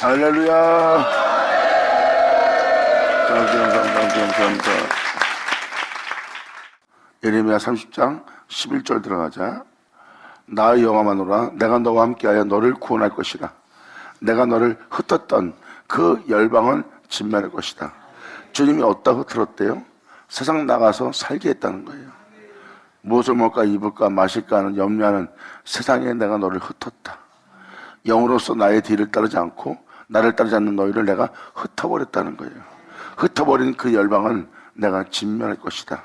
할렐루야. 감사합니다. 예레미야 30장 11절 들어가자. 나 여호와마노라, 내가 너와 함께하여 너를 구원할 것이라. 내가 너를 흩었던 그 열방은 진멸할 것이다. 주님이 어디다 흩어졌대요? 세상 나가서 살게 했다는 거예요. 무엇을 먹을까 입을까 마실까 하는 염려하는 세상에 내가 너를 흩었다. 영으로서 나의 뒤를 따르지 않고 나를 따르지 않는 너희를 내가 흩어버렸다는 거예요. 흩어버린 그 열방은 내가 진멸할 것이다.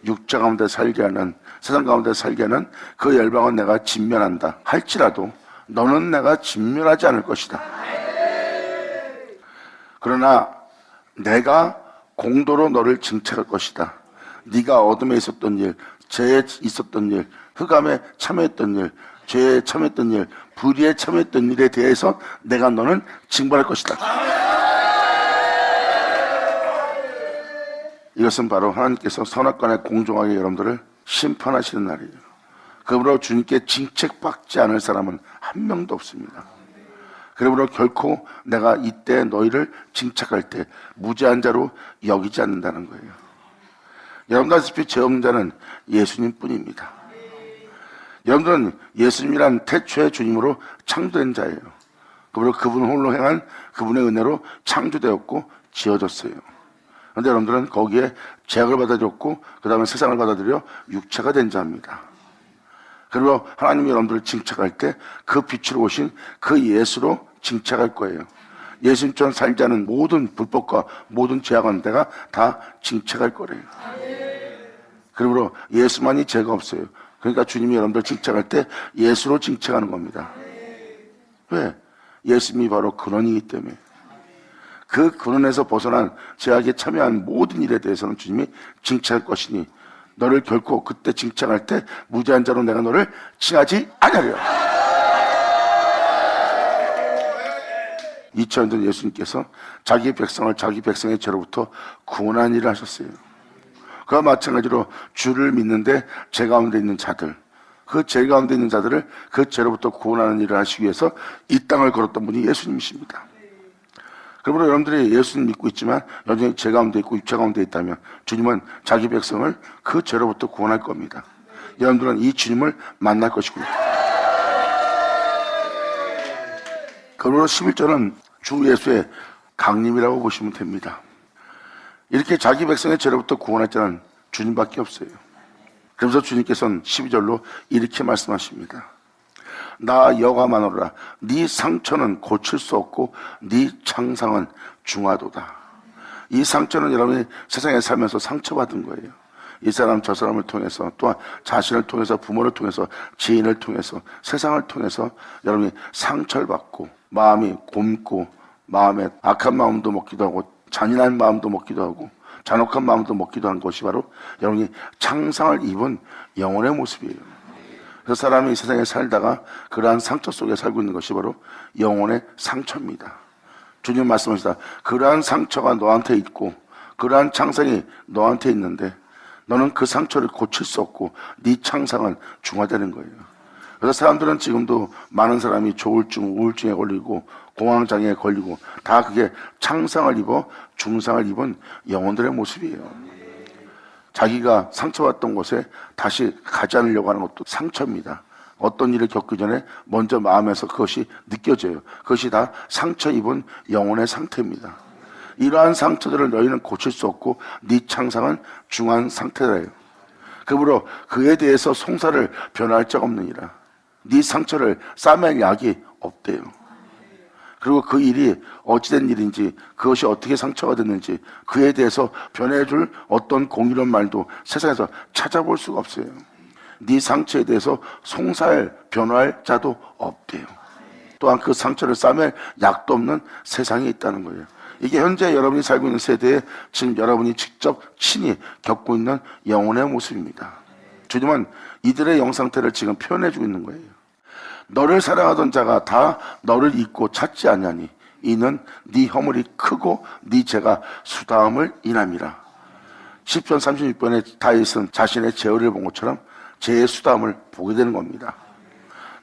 육자 가운데 살게 하는, 세상 가운데 살게 하는 그 열방은 내가 진멸한다 할지라도 너는 내가 진멸하지 않을 것이다. 그러나 내가 공도로 너를 징책할 것이다. 네가 어둠에 있었던 일, 죄에 있었던 일, 흑암에 참여했던 일, 죄에 참여했던 일, 불의에 참여했던 일에 대해서 내가 너는 징벌할 것이다. 이것은 바로 하나님께서 선악간에 공정하게 여러분들을 심판하시는 날이에요. 그러므로 주님께 징책받지 않을 사람은 한 명도 없습니다. 그러므로 결코 내가 이때 너희를 징책할 때 무죄한 자로 여기지 않는다는 거예요. 여러분들 아시다시피 죄 없는 자는 예수님 뿐입니다. 여러분들은 예수님이란 태초의 주님으로 창조된 자예요. 그러므로 그분 홀로 행한 그분의 은혜로 창조되었고 지어졌어요. 그런데 여러분들은 거기에 죄악을 받아들였고 그 다음에 세상을 받아들여 육체가 된 자입니다. 그리고 하나님이 여러분들을 징책할 때 그 빛으로 오신 그 예수로 징책할 거예요. 예수님처럼 살지 않은 모든 불법과 모든 죄악한 데가 다 징책할 거래요. 그러므로 예수만이 죄가 없어요. 그러니까 주님이 여러분들 징책할 때 예수로 징책하는 겁니다. 왜? 예수님이 바로 근원이기 때문에. 그 근원에서 벗어난 죄악에 참여한 모든 일에 대해서는 주님이 징책할 것이니 너를 결코 그때 징책할 때 무죄한 자로 내가 너를 칭하지 않으리라. 2000년 전 예수님께서 자기 백성을 자기 백성의 죄로부터 구원한 일을 하셨어요. 그와 마찬가지로 주를 믿는데 죄 가운데 있는 자들, 그 죄 가운데 있는 자들을 그 죄로부터 구원하는 일을 하시기 위해서 이 땅을 걸었던 분이 예수님이십니다. 그러므로 여러분들이 예수님 믿고 있지만 여전히 죄 가운데 있고 육체 가운데 있다면 주님은 자기 백성을 그 죄로부터 구원할 겁니다. 여러분들은 이 주님을 만날 것이고요. 그러므로 11절은 주 예수의 강림이라고 보시면 됩니다. 이렇게 자기 백성의 죄로부터 구원할 자는 주님밖에 없어요. 그래서 주님께서는 12절로 이렇게 말씀하십니다. 나 여호와마노라, 네 상처는 고칠 수 없고 네 창상은 중하도다. 이 상처는 여러분이 세상에 살면서 상처받은 거예요. 이 사람 저 사람을 통해서, 또한 자신을 통해서, 부모를 통해서, 지인을 통해서, 세상을 통해서 여러분이 상처를 받고 마음이 곪고 마음에 악한 마음도 먹기도 하고 잔인한 마음도 먹기도 하고 잔혹한 마음도 먹기도 한 것이 바로 여러분이 창상을 입은 영혼의 모습이에요. 그 사람이 이 세상에 살다가 그러한 상처 속에 살고 있는 것이 바로 영혼의 상처입니다. 주님 말씀하시다. 그러한 상처가 너한테 있고 그러한 창상이 너한테 있는데 너는 그 상처를 고칠 수 없고 네 창상은 중화되는 거예요. 그래서 사람들은 지금도 많은 사람이 조울증, 우울증에 걸리고 공황장애에 걸리고 다 그게 창상을 입어 중상을 입은 영혼들의 모습이에요. 자기가 상처받던 곳에 다시 가지 않으려고 하는 것도 상처입니다. 어떤 일을 겪기 전에 먼저 마음에서 그것이 느껴져요. 그것이 다 상처 입은 영혼의 상태입니다. 이러한 상처들을 너희는 고칠 수 없고 네 창상은 중한 상태라요. 그러므로 그에 대해서 송사를 변할 적 없느니라. 네 상처를 싸맬 약이 없대요. 그리고 그 일이 어찌된 일인지 그것이 어떻게 상처가 됐는지 그에 대해서 변해줄 어떤 공의로운 말도 세상에서 찾아볼 수가 없어요. 네 상처에 대해서 송사할 변화할 자도 없대요. 또한 그 상처를 싸맬 약도 없는 세상에 있다는 거예요. 이게 현재 여러분이 살고 있는 세대에 지금 여러분이 직접 친히 겪고 있는 영혼의 모습입니다. 주님은 이들의 영 상태를 지금 표현해주고 있는 거예요. 너를 사랑하던 자가 다 너를 잊고 찾지 않냐니 이는 네 허물이 크고 네 죄가 수다함을 인함이라. 시편 36편에 다윗은 자신의 죄를 본 것처럼 죄의 수다함을 보게 되는 겁니다.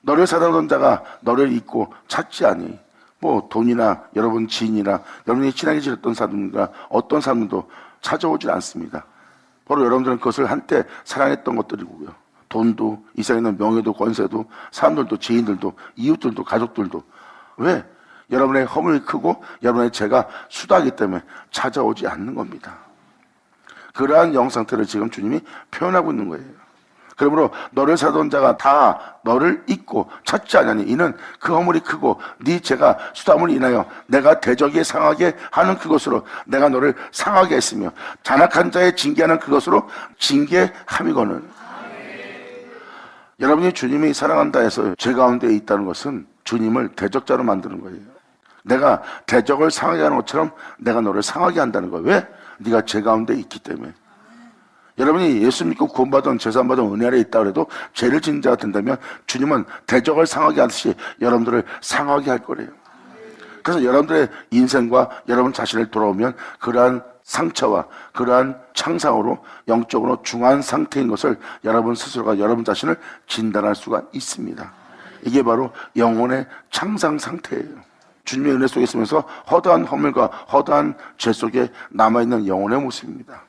너를 사랑하던 자가 너를 잊고 찾지 않니. 뭐 돈이나 여러분 지인이나 여러분이 친하게 지냈던 사람들과 어떤 사람도 찾아오질 않습니다. 바로 여러분들은 그것을 한때 사랑했던 것들이고요. 돈도, 이 세상에 있는 명예도, 권세도, 사람들도, 지인들도, 이웃들도, 가족들도. 왜? 여러분의 허물이 크고 여러분의 죄가 수다하기 때문에 찾아오지 않는 겁니다. 그러한 영상태를 지금 주님이 표현하고 있는 거예요. 그러므로 너를 사던 자가 다 너를 잊고 찾지 않으니 이는 그 허물이 크고 네 죄가 수담을 인하여 내가 대적에 상하게 하는 그것으로 내가 너를 상하게 했으며 잔악한 자의 징계하는 그것으로 징계함이거늘. 여러분이 주님이 사랑한다 해서 죄 가운데 있다는 것은 주님을 대적자로 만드는 거예요. 내가 대적을 상하게 하는 것처럼 내가 너를 상하게 한다는 거예요. 왜? 네가 죄 가운데 있기 때문에. 여러분이 예수 믿고 구원받은 제사받은 은혜 아래 있다 그래도 죄를 짓는 자가 된다면 주님은 대적을 상하게 하듯이 여러분들을 상하게 할 거래요. 그래서 여러분들의 인생과 여러분 자신을 돌아오면 그러한 상처와 그러한 창상으로 영적으로 중한 상태인 것을 여러분 스스로가 여러분 자신을 진단할 수가 있습니다. 이게 바로 영혼의 창상 상태예요. 주님의 은혜 속에 있으면서 허다한 허물과 허다한 죄 속에 남아있는 영혼의 모습입니다.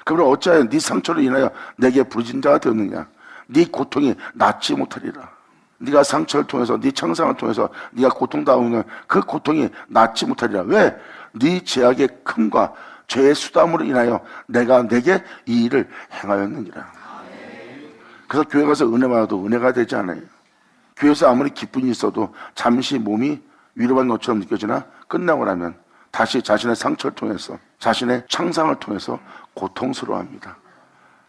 그러므로 어찌하여 네 상처를 인하여 내게 부르짖는 자가 되었느냐? 네 고통이 낫지 못하리라. 네가 상처를 통해서 네 창상을 통해서 네가 고통당하는 그 고통이 낫지 못하리라. 왜? 네 죄악의 큼과 죄의 수담으로 인하여 내가 내게 이 일을 행하였느니라. 그래서 교회 가서 은혜 받아도 은혜가 되지 않아요. 교회에서 아무리 기쁨이 있어도 잠시 몸이 위로받는 것처럼 느껴지나 끝나고 나면 다시 자신의 상처를 통해서 자신의 창상을 통해서 고통스러워합니다.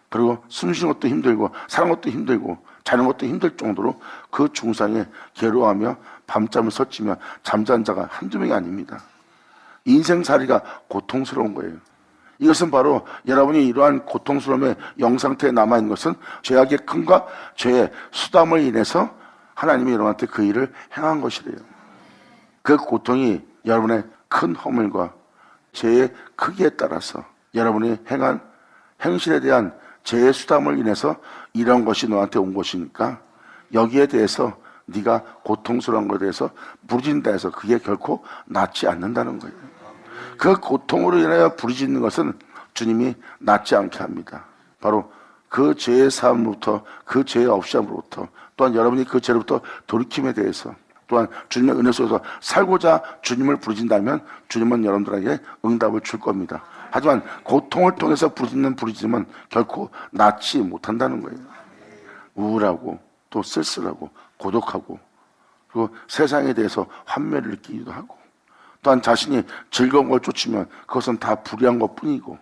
그리고 숨쉬는 것도 힘들고 사는 것도 힘들고 자는 것도 힘들 정도로 그 중상에 괴로워하며 밤잠을 설치며 잠자는 자가 한두 명이 아닙니다. 인생살이가 고통스러운 거예요. 이것은 바로 여러분이 이러한 고통스러움의 영상태에 남아있는 것은 죄악의 큼과 죄의 수담을 인해서 하나님이 여러분한테 그 일을 행한 것이래요. 그 고통이 여러분의 큰 허물과 죄의 크기에 따라서 여러분이 행한 행실에 대한 죄의 수담을 인해서 이런 것이 너한테 온 것이니까 여기에 대해서 네가 고통스러운 것에 대해서 부르짖는다 해서 그게 결코 낫지 않는다는 거예요. 그 고통으로 인하여 부르짖는 것은 주님이 낫지 않게 합니다. 바로 그 죄의 사함으로부터 그 죄의 없이함으로부터 또한 여러분이 그 죄로부터 돌이킴에 대해서 또한 주님의 은혜 속에서 살고자 주님을 부르짖는다면 주님은 여러분들에게 응답을 줄 겁니다. 하지만 고통을 통해서 부르짖는 부르짖음은 결코 낫지 못한다는 거예요. 우울하고 또 쓸쓸하고 고독하고 그리고 세상에 대해서 환멸을 느끼기도 하고 또한 자신이 즐거운 걸 쫓으면 그것은 다 불의한 것뿐이고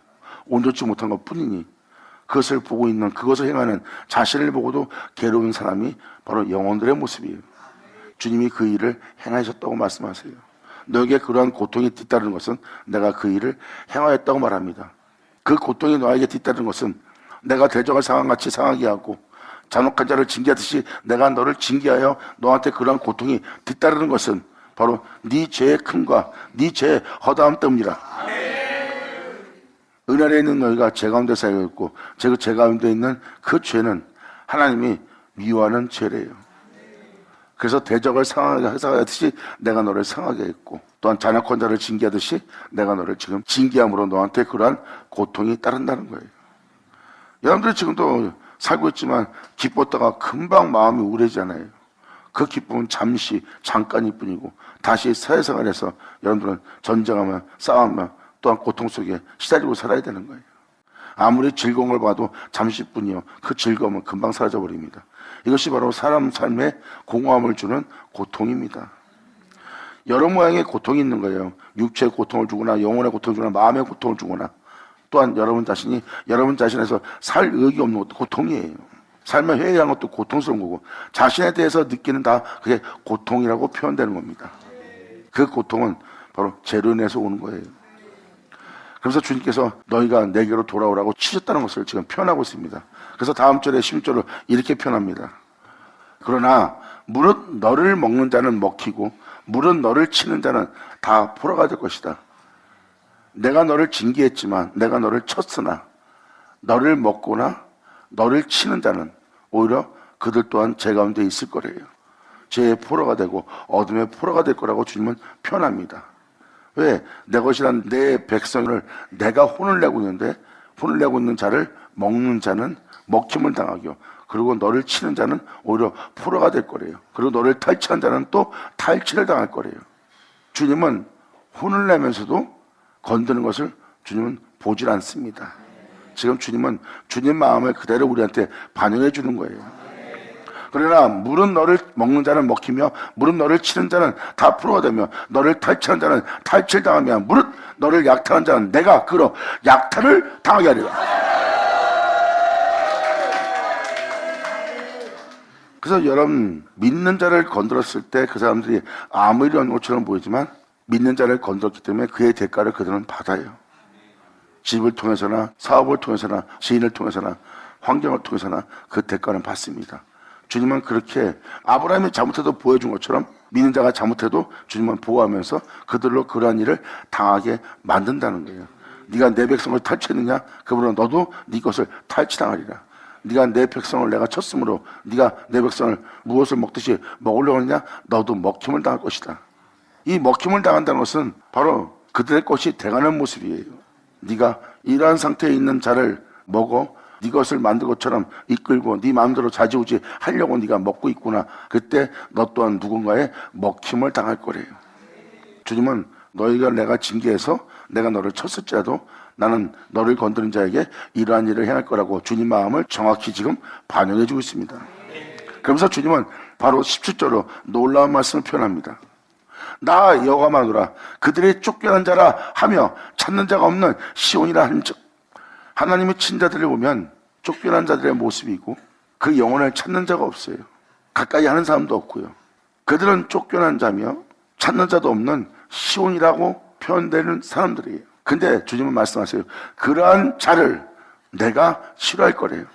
온전치 못한 것뿐이니 그것을 보고 있는 그것을 행하는 자신을 보고도 괴로운 사람이 바로 영혼들의 모습이에요. 주님이 그 일을 행하셨다고 말씀하세요. 너에게 그러한 고통이 뒤따르는 것은 내가 그 일을 행하였다고 말합니다. 그 고통이 너에게 뒤따르는 것은 내가 대적을 상황같이 상하게 하고 잔혹한 자를 징계하듯이 내가 너를 징계하여 너한테 그러한 고통이 뒤따르는 것은 바로 네 죄의 큼과 네 죄의 허다함 때문이라. 은혜 아래 있는 너희가 죄 가운데 쌓여 있고 죄 가운데 있는 그 죄는 하나님이 미워하는 죄래요. 그래서 대적을 상하게 하듯이 내가 너를 상하게 했고 또한 잔악한 자를 징계하듯이 내가 너를 지금 징계함으로 너한테 그러한 고통이 따른다는 거예요. 여러분들이 지금도 살고 있지만 기뻤다가 금방 마음이 우울해지잖아요. 그 기쁨은 잠시 잠깐일 뿐이고 다시 사회생활에서 여러분들은 전쟁하며 싸우며 또한 고통 속에 시달리고 살아야 되는 거예요. 아무리 즐거운 걸 봐도 잠시뿐이요. 그 즐거움은 금방 사라져버립니다. 이것이 바로 사람 삶에 공허함을 주는 고통입니다. 여러 모양의 고통이 있는 거예요. 육체의 고통을 주거나 영혼의 고통을 주거나 마음의 고통을 주거나 또한 여러분 자신이 여러분 자신에서 살 의욕이 없는 것도 고통이에요. 삶을 회의하는 것도 고통스러운 거고 자신에 대해서 느끼는 다 그게 고통이라고 표현되는 겁니다. 그 고통은 바로 죄로 인해서 오는 거예요. 그래서 주님께서 너희가 내게로 돌아오라고 치셨다는 것을 지금 표현하고 있습니다. 그래서 다음 절에 16절로 이렇게 표현합니다. 그러나 물은 너를 먹는 자는 먹히고 물은 너를 치는 자는 다 포로가 될 것이다. 내가 너를 징계했지만 내가 너를 쳤으나 너를 먹거나 너를 치는 자는 오히려 그들 또한 죄 가운데 있을 거래요. 죄의 포로가 되고 어둠의 포로가 될 거라고 주님은 표현합니다. 왜? 내 것이란 내 백성을 내가 혼을 내고 있는데 혼을 내고 있는 자를 먹는 자는 먹힘을 당하고 그리고 너를 치는 자는 오히려 포로가 될 거래요. 그리고 너를 탈취한 자는 또 탈취를 당할 거래요. 주님은 혼을 내면서도 건드는 것을 주님은 보질 않습니다. 지금 주님은 주님 마음을 그대로 우리한테 반영해 주는 거예요. 그러나 물은 너를 먹는 자는 먹히며 물은 너를 치는 자는 다 포로가 되며 너를 탈취한 자는 탈취를 당하며 무릇 너를 약탈한 자는 내가 그로 약탈을 당하게 하리라. 그래서 여러분 믿는 자를 건드렸을 때 그 사람들이 아무 일이 없는 것처럼 보이지만 믿는 자를 건드렸기 때문에 그의 대가를 그들은 받아요. 집을 통해서나 사업을 통해서나 지인을 통해서나 환경을 통해서나 그 대가는 받습니다. 주님은 그렇게 아브라함이 잘못해도 보여준 것처럼 믿는 자가 잘못해도 주님은 보호하면서 그들로 그러한 일을 당하게 만든다는 거예요. 네가 내 백성을 탈취했느냐? 그러므로 너도 네 것을 탈취당하리라. 네가 내 백성을 내가 쳤으므로 네가 내 백성을 무엇을 먹듯이 먹으려고 하느냐? 너도 먹힘을 당할 것이다. 이 먹힘을 당한다는 것은 바로 그들의 것이 돼가는 모습이에요. 네가 이러한 상태에 있는 자를 먹어 네 것을 만든 것처럼 이끌고 네 마음대로 좌지우지 하려고 네가 먹고 있구나. 그때 너 또한 누군가의 먹힘을 당할 거래요. 주님은 너희가 내가 징계해서 내가 너를 쳤을지라도 나는 너를 건드린 자에게 이러한 일을 행할 거라고 주님 마음을 정확히 지금 반영해 주고 있습니다. 그러면서 주님은 바로 17절로 놀라운 말씀을 표현합니다. 나 여호와마노라 그들이 쫓겨난 자라 하며 찾는 자가 없는 시온이라 한즉. 하나님의 친자들을 보면 쫓겨난 자들의 모습이고 그 영혼을 찾는 자가 없어요. 가까이 하는 사람도 없고요. 그들은 쫓겨난 자며 찾는 자도 없는 시온이라고 표현되는 사람들이에요. 근데 주님은 말씀하세요. 그러한 자를 내가 치료할 거래요.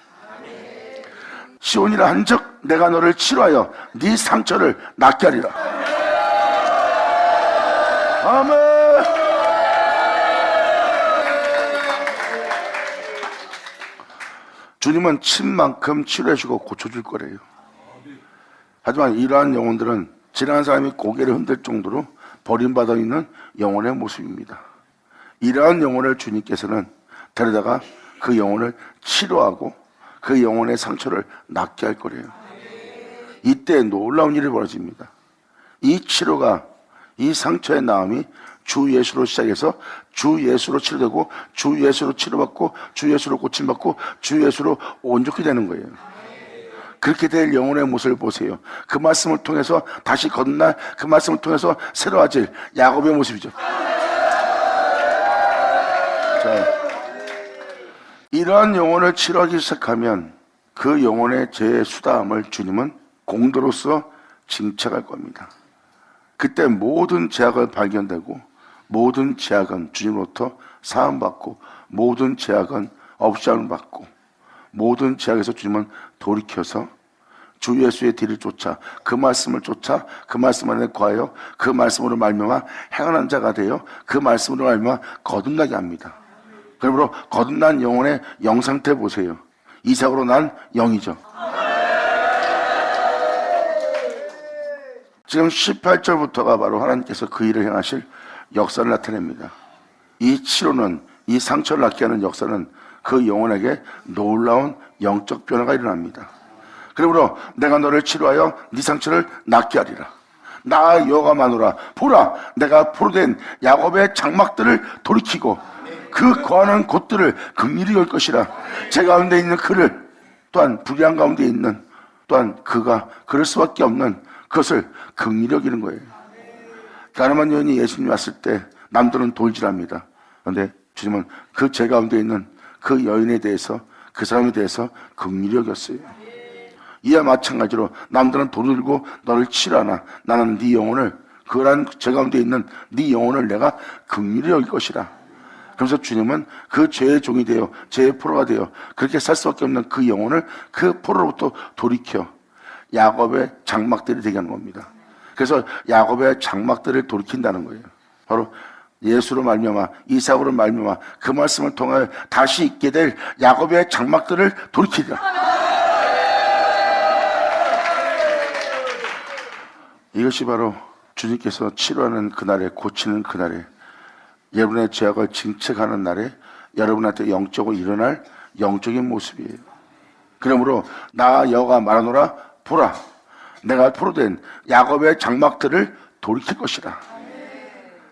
시온이라 한즉 내가 너를 치료하여 네 상처를 낫게 하리라. 아멘. 주님은 친 만큼 치료해주고 고쳐줄 거래요. 하지만 이러한 영혼들은 지나간 사람이 고개를 흔들 정도로 버림받아 있는 영혼의 모습입니다. 이러한 영혼을 주님께서는 데려다가 그 영혼을 치료하고 그 영혼의 상처를 낫게 할 거래요. 이때 놀라운 일이 벌어집니다. 이 치료가 이 상처의 나음이 주 예수로 시작해서 주 예수로 치료되고 주 예수로 치료받고 주 예수로 고침받고 주 예수로 온전히 되는 거예요. 그렇게 될 영혼의 모습을 보세요. 그 말씀을 통해서 다시 거듭날 그 말씀을 통해서 새로워질 야곱의 모습이죠. 자, 이러한 영혼을 치료하기 시작하면 그 영혼의 죄의 수다함을 주님은 공도로서 징책할 겁니다. 그때 모든 죄악을 발견되고 모든 죄악은 주님으로부터 사함받고 모든 죄악은 없이 함을 받고 모든 죄악에서 주님은 돌이켜서 주 예수의 뒤를 쫓아 그 말씀을 쫓아 그 말씀 안에 거하여 그 말씀으로 말미암아 행하는 자가 되어 그 말씀으로 말미암아 거듭나게 합니다. 그러므로 거듭난 영혼의 영 상태 보세요. 이삭으로 난 영이죠. 지금 18절부터가 바로 하나님께서 그 일을 행하실 역사를 나타냅니다. 이 치료는 이 상처를 낫게 하는 역사는 그 영혼에게 놀라운 영적 변화가 일어납니다. 그러므로 내가 너를 치료하여 네 상처를 낫게 하리라. 나 여호와마노라 보라 내가 포로된 야곱의 장막들을 돌이키고 그 거하는 곳들을 긍휼히 열 것이라. 제 가운데 있는 그를 또한 불의한 가운데 있는 또한 그가 그럴 수밖에 없는 그것을 긍휼히 여기는 거예요. 가늠한 여인이 예수님 왔을 때 남들은 돌질합니다. 그런데 주님은 그 제 가운데 있는 그 여인에 대해서 그 사람에 대해서 긍휼히 여겼어요. 이와 마찬가지로 남들은 돌을 들고 너를 치라나 나는 네 영혼을 그러한 제 가운데 있는 네 영혼을 내가 긍휼히 여길 것이라. 그래서 주님은 그 죄의 종이 되어 죄의 포로가 되어 그렇게 살 수밖에 없는 그 영혼을 그 포로로부터 돌이켜 야곱의 장막들이 되게 하는 겁니다. 그래서 야곱의 장막들을 돌이킨다는 거예요. 바로 예수로 말미암아 이삭으로 말미암아 그 말씀을 통해 다시 있게 될 야곱의 장막들을 돌이키리라. 이것이 바로 주님께서 치료하는 그날에, 고치는 그날에, 여러분의 죄악을 징책하는 날에 여러분한테 영적으로 일어날 영적인 모습이에요. 그러므로 나 여호와 말하노라, 보라, 내가 포로된 야곱의 장막들을 돌이킬 것이라.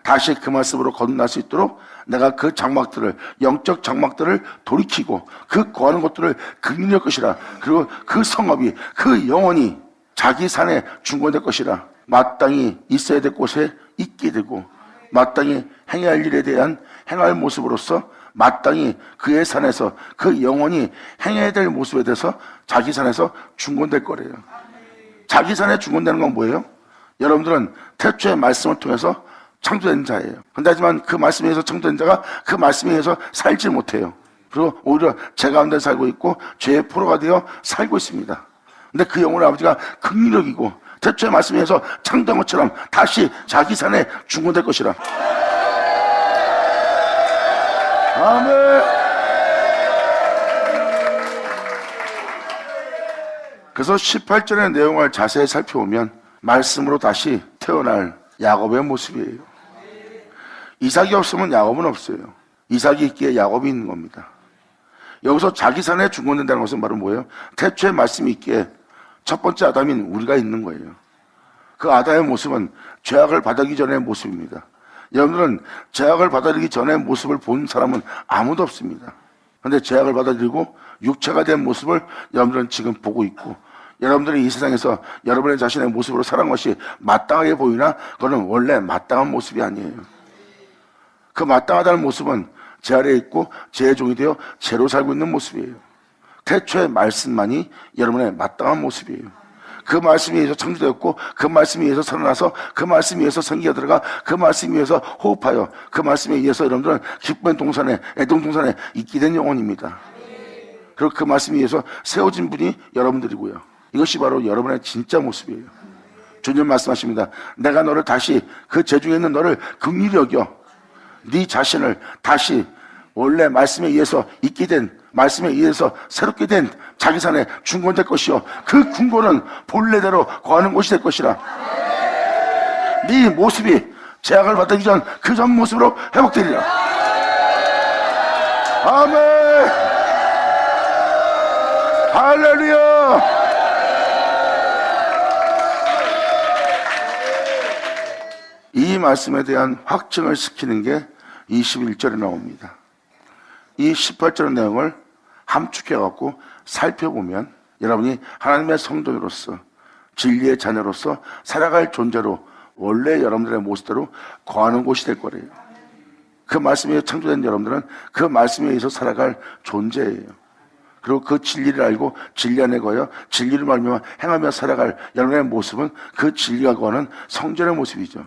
다시 그 말씀으로 거듭날 수 있도록 내가 그 장막들을, 영적 장막들을 돌이키고 그 거하는 것들을 극률할 것이라. 그리고 그 성읍이, 그 영혼이 자기 산에 중건될 것이라. 마땅히 있어야 될 곳에 있게 되고, 마땅히 행해야 할 일에 대한 행할 모습으로서 마땅히 그의 산에서 그 영혼이 행해야 될 모습에 대해서 자기 산에서 중건될 거래요. 자기 산에 중건되는 건 뭐예요? 여러분들은 태초의 말씀을 통해서 창조된 자예요. 하지만 그 말씀에 의해서 창조된 자가 그 말씀에 의해서 살지 못해요. 그리고 오히려 죄 가운데 살고 있고 죄의 포로가 되어 살고 있습니다. 근데 그 영혼의 아버지가 긍휼이고 태초의 말씀에 의해서 창조한 것처럼 다시 자기 산에 중건될 것이라. 아멘. 그래서 18절의 내용을 자세히 살펴보면 말씀으로 다시 태어날 야곱의 모습이에요. 이삭이 없으면 야곱은 없어요. 이삭이 있기에 야곱이 있는 겁니다. 여기서 자기 산에 중건된다는 것은 바로 뭐예요? 태초의 말씀이 있기에 첫 번째 아담인 우리가 있는 거예요. 그 아담의 모습은 죄악을 받아들이기 전의 모습입니다. 여러분들은 죄악을 받아들이기 전의 모습을 본 사람은 아무도 없습니다. 그런데 죄악을 받아들이고 육체가 된 모습을 여러분들은 지금 보고 있고, 여러분들이 이 세상에서 여러분의 자신의 모습으로 살아간 것이 마땅하게 보이나 그거는 원래 마땅한 모습이 아니에요. 그 마땅하다는 모습은 죄 아래에 있고 죄의 종이 되어 죄로 살고 있는 모습이에요. 태초의 말씀만이 여러분의 마땅한 모습이에요. 그 말씀에 의해서 창조되었고 그 말씀에 의해서 살아나서 그 말씀에 의해서 생기가 들어가 그 말씀에 의해서 호흡하여 그 말씀에 의해서 여러분들은 기쁨의 동산에, 애동 동산에 있게 된 영혼입니다. 그리고 그 말씀에 의해서 세워진 분이 여러분들이고요. 이것이 바로 여러분의 진짜 모습이에요. 주님 말씀하십니다. 내가 너를 다시 그 죄중에 있는 너를 긍휼히 여겨 네 자신을 다시 원래 말씀에 의해서 있게 된, 말씀에 의해서 새롭게 된 자기 산에 중건될 것이요 그 궁궐은 본래대로 거하는 곳이 될 것이라. 네 모습이 제약을 받기 전 그 전 모습으로 회복되리라. 아멘. 할렐루야. 이 말씀에 대한 확증을 시키는 게 21절에 나옵니다. 이 18절 내용을 함축해갖고 살펴보면 여러분이 하나님의 성도로서 진리의 자녀로서 살아갈 존재로 원래 여러분들의 모습대로 거하는 곳이 될 거래요. 그 말씀에 창조된 여러분들은 그 말씀에 의해서 살아갈 존재예요. 그리고 그 진리를 알고 진리 안에 거여 진리를 말미암아 행하며 살아갈 여러분의 모습은 그 진리가 거하는 성전의 모습이죠.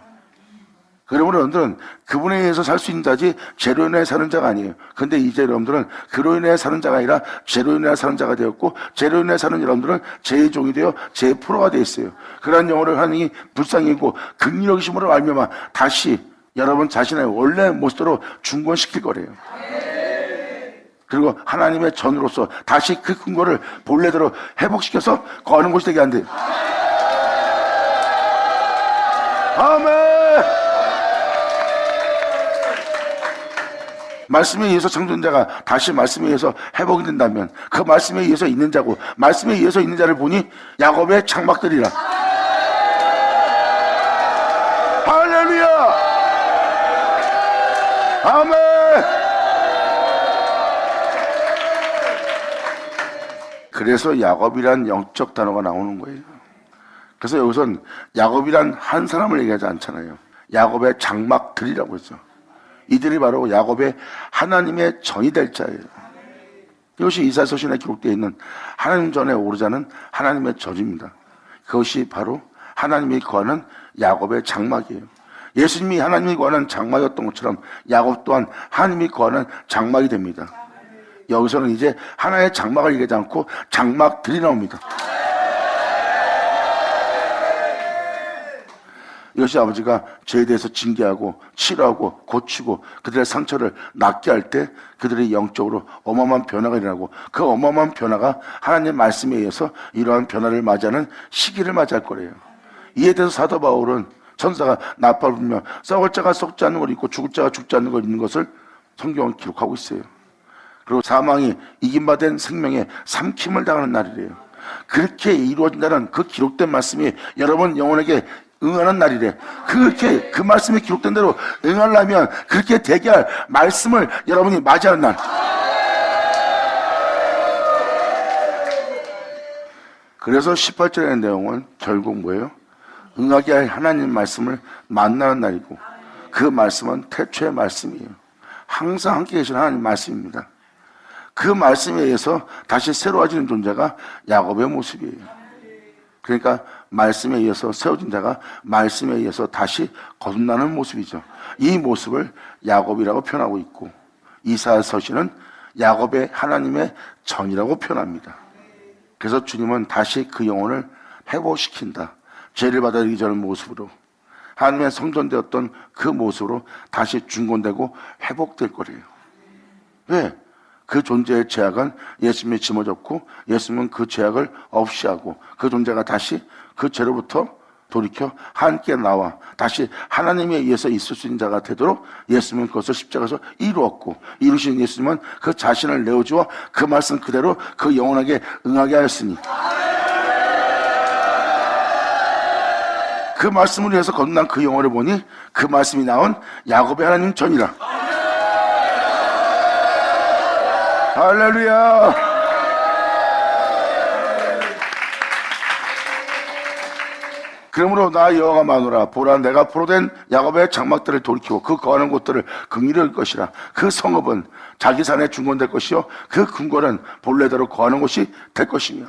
그러므로 여러분들은 그분에 의해서 살 수 있는 자지 죄로 인해 사는 자가 아니에요. 근데 이제 여러분들은 그로 인해 사는 자가 아니라 죄로 인해 사는 자가 되었고, 죄로 인해 사는 여러분들은 죄의 종이 되어 죄의 포로가 되어 있어요. 그러한 영혼을 하나님이 불쌍히 여기고 긍휼히 여기심으로 알미암아 다시 여러분 자신의 원래 모습대로 중건시킬 거래요. 그리고 하나님의 전으로서 다시 그 근거를 본래대로 회복시켜서 거하는 곳이 되게 한대요. 아멘. 말씀에 의해서 창조된 자가 다시 말씀에 의해서 회복이 된다면 그 말씀에 의해서 있는 자고 말씀에 의해서 있는 자를 보니 야곱의 장막들이라. 할렐루야. 아멘. 그래서 야곱이란 영적 단어가 나오는 거예요. 그래서 여기서는 야곱이란 한 사람을 얘기하지 않잖아요. 야곱의 장막들이라고 했죠. 이들이 바로 야곱의 하나님의 전이 될 자예요. 이것이 이사야서신에 기록되어 있는 하나님 전에 오르자는 하나님의 전입니다. 그것이 바로 하나님이 거하는 야곱의 장막이에요. 예수님이 하나님이 거하는 장막이었던 것처럼 야곱 또한 하나님이 거하는 장막이 됩니다. 여기서는 이제 하나의 장막을 얘기하지 않고 장막들이 나옵니다. 이것이 아버지가 죄에 대해서 징계하고 치료하고 고치고 그들의 상처를 낫게 할 때 그들이 영적으로 어마어마한 변화가 일어나고 그 어마어마한 변화가 하나님의 말씀에 의해서 이러한 변화를 맞이하는 시기를 맞이할 거래요. 이에 대해서 사도 바울은 천사가 나팔을 불며 썩을 자가 썩지 않는 걸 입고 죽을 자가 죽지 않는 걸 입는 것을 성경은 기록하고 있어요. 그리고 사망이 이긴 바 된 생명에 삼킴을 당하는 날이래요. 그렇게 이루어진다는 그 기록된 말씀이 여러분 영혼에게 응하는 날이래. 그렇게 그 말씀이 기록된 대로 응하려면 그렇게 되게 할 말씀을 여러분이 맞이하는 날. 그래서 18절의 내용은 결국 뭐예요? 응하게 할 하나님 말씀을 만나는 날이고, 그 말씀은 태초의 말씀이에요. 항상 함께 계신 하나님 말씀입니다. 그 말씀에 의해서 다시 새로워지는 존재가 야곱의 모습이에요. 그러니까 말씀에 의해서 세워진 자가 말씀에 의해서 다시 거듭나는 모습이죠. 이 모습을 야곱이라고 표현하고 있고, 이사야서시는 야곱의 하나님의 전이라고 표현합니다. 그래서 주님은 다시 그 영혼을 회복시킨다. 죄를 받아들이기 전의 모습으로, 하나님의 성전되었던 그 모습으로 다시 중건되고 회복될 거래요. 왜? 그 존재의 죄악은 예수님이 짊어졌고, 예수님은 그 죄악을 없이 하고, 그 존재가 다시 그 죄로부터 돌이켜 함께 나와 다시 하나님에 의해서 있을 수 있는 자가 되도록 예수님은 그것을 십자가에서 이루었고, 이루신 예수님은 그 자신을 내어주어 그 말씀 그대로 그 영혼에게 응하게 하였으니, 그 말씀을 위해서 거듭난 그 영혼을 보니 그 말씀이 나온 야곱의 하나님 전이라. 할렐루야. 그러므로 나 여호와가 마노라. 보라, 내가 포로된 야곱의 장막들을 돌이키고 그 거하는 곳들을 긍휼히 할 것이라. 그 성읍은 자기 산에 중건될 것이요 그 궁궐은 본래대로 거하는 곳이 될 것이며,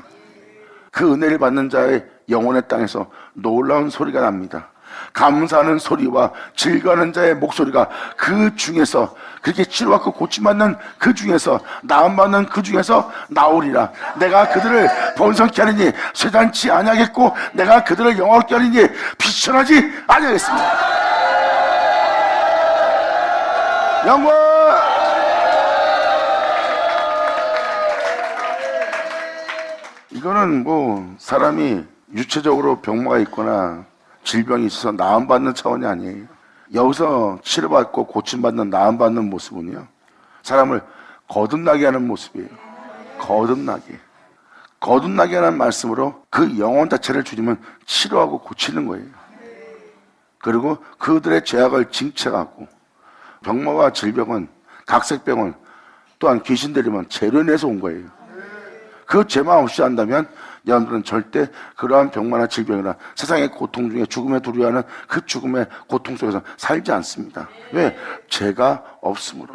그 은혜를 받는 자의 영혼의 땅에서 놀라운 소리가 납니다. 감사하는 소리와 즐거워하는 자의 목소리가 그 중에서, 그렇게 치료받고 고침받는 그 중에서, 나음받는 그 중에서 나오리라. 내가 그들을 번성케 하리니 쇠잔치 아니하겠고, 내가 그들을 영화롭게 하리니 비천하지 아니하겠습니다. 영광. 이거는 뭐 사람이 유체적으로 병마가 있거나 질병이 있어서 나음받는 차원이 아니에요. 여기서 치료받고 고침받는 나음받는 모습은요, 사람을 거듭나게 하는 모습이에요. 거듭나게 하는 말씀으로 그 영혼 자체를 주님은 치료하고 고치는 거예요. 그리고 그들의 죄악을 징책하고, 병마와 질병은, 각색병은, 또한 귀신 들리면 죄로 인해서 온 거예요. 그 죄만 없이 한다면 여러분들은 절대 그러한 병마나 질병이나 세상의 고통 중에 죽음에 두려워하는 그 죽음의 고통 속에서 살지 않습니다. 왜? 죄가 없으므로.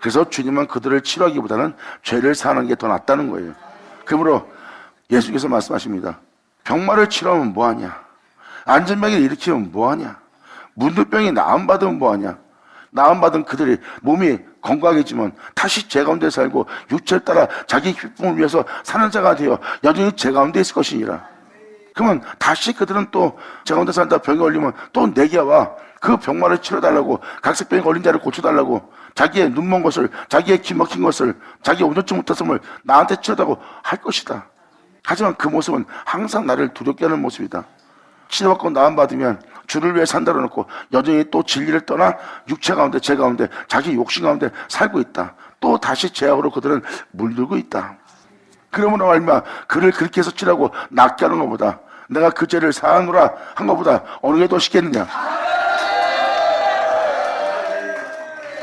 그래서 주님은 그들을 치료하기보다는 죄를 사는 게 더 낫다는 거예요. 그러므로 예수께서 말씀하십니다. 병마를 치료하면 뭐하냐? 안전병을 일으키면 뭐하냐? 문둥병이 나음받으면 뭐하냐? 나음받은 그들이 몸이 건강해지면 다시 죄 가운데 살고 육체를 따라 자기 기쁨을 위해서 사는 자가 되어 여전히 죄 가운데 있을 것이니라. 그러면 다시 그들은 또 죄 가운데 산다 병이 걸리면 또 내게 와. 그 병마를 치료달라고, 각색병이 걸린 자를 고쳐달라고, 자기의 눈먼 것을, 자기의 기 막힌 것을, 자기의 온전치 못했음을 나한테 치료하다고 할 것이다. 하지만 그 모습은 항상 나를 두렵게 하는 모습이다. 치료받고 나음받으면 주를 위해 산다고 놓고 여전히 또 진리를 떠나 육체 가운데, 죄 가운데, 자기 욕심 가운데 살고 있다. 또 다시 죄악으로 그들은 물들고 있다. 그러므로 말미암아 그를 그렇게 해서 치라고 낫게 하는 것보다, 내가 그 죄를 사하노라 한 것보다 어느 게 더 쉽겠느냐.